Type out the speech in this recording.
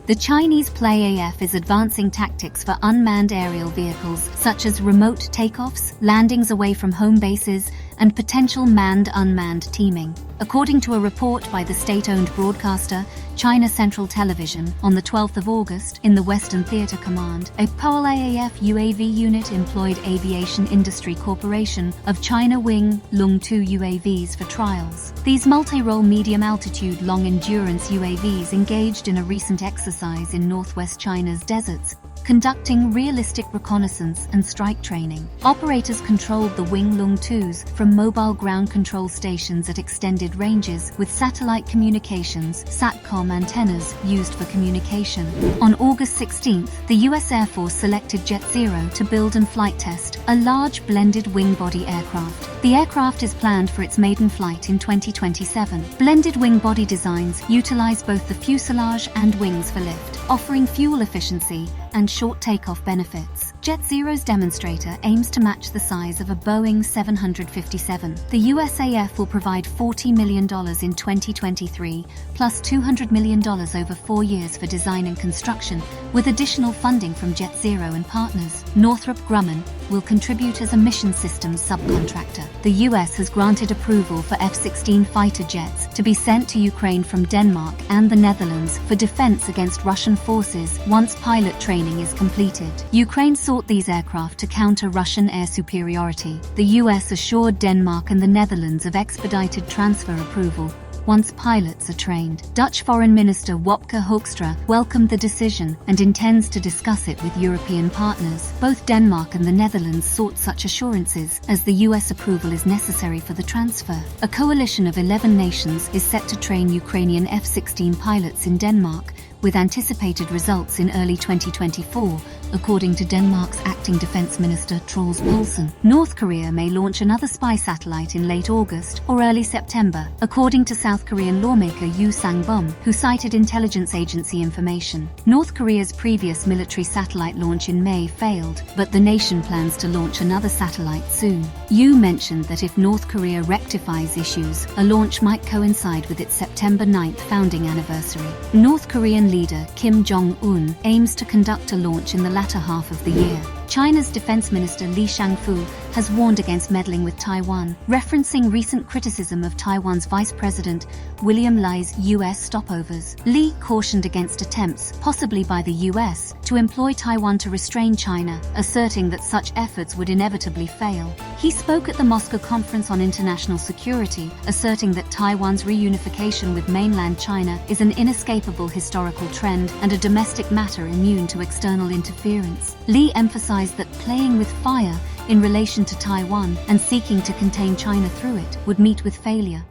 The Chinese PLAAF is advancing tactics for unmanned aerial vehicles such as remote takeoffs, landings away from home bases, and potential manned-unmanned teaming. According to a report by the state-owned broadcaster China Central Television on the 12th of August in the Western Theater Command, a PLAAF UAV unit employed Aviation Industry Corporation of China Wing Lung 2 UAVs for trials. These multi-role medium-altitude long-endurance UAVs engaged in a recent exercise in northwest China's deserts, conducting realistic reconnaissance and strike training. Operators controlled the Wing Lung 2s from mobile ground control stations at extended ranges with satellite communications SATCOM antennas used for communication. On August 16th, the US Air Force selected JetZero to build and flight test a large blended wing-body aircraft. The aircraft is planned for its maiden flight in 2027. Blended wing-body designs utilize both the fuselage and wings for lift, offering fuel efficiency and short takeoff benefits. JetZero's demonstrator aims to match the size of a Boeing 757. The USAF will provide $40 million in 2023, plus $200 million over 4 years for design and construction, with additional funding from JetZero and partners. Northrop Grumman will contribute as a mission systems subcontractor. The US has granted approval for F16 fighter jets to be sent to Ukraine from Denmark and the Netherlands for defense against Russian forces once pilot training is completed. Ukraine sought these aircraft to counter Russian air superiority. The US assured Denmark and the Netherlands of expedited transfer approval once pilots are trained. Dutch Foreign Minister Wopke Hoekstra welcomed the decision and intends to discuss it with European partners. Both Denmark and the Netherlands sought such assurances, as the US approval is necessary for the transfer. A coalition of 11 nations is set to train Ukrainian F-16 pilots in Denmark, with anticipated results in early 2024, according to Denmark's acting defense minister Troels Poulsen. North Korea may launch another spy satellite in late August or early September, according to South Korean lawmaker Yoo Sang-bum, who cited intelligence agency information. North Korea's previous military satellite launch in May failed, but the nation plans to launch another satellite soon. Yoo mentioned that if North Korea rectifies issues, a launch might coincide with its September 9th founding anniversary. North Korean leader Kim Jong-un aims to conduct a launch in the latter half of the year. China's defense minister Li Shangfu has warned against meddling with Taiwan, referencing recent criticism of Taiwan's Vice President William Li's U.S. stopovers. Li cautioned against attempts, possibly by the U.S., to employ Taiwan to restrain China, asserting that such efforts would inevitably fail. He spoke at the Moscow Conference on International Security, asserting that Taiwan's reunification with mainland China is an inescapable historical trend and a domestic matter immune to external interference. Li emphasized that playing with fire in relation to Taiwan and seeking to contain China through it would meet with failure.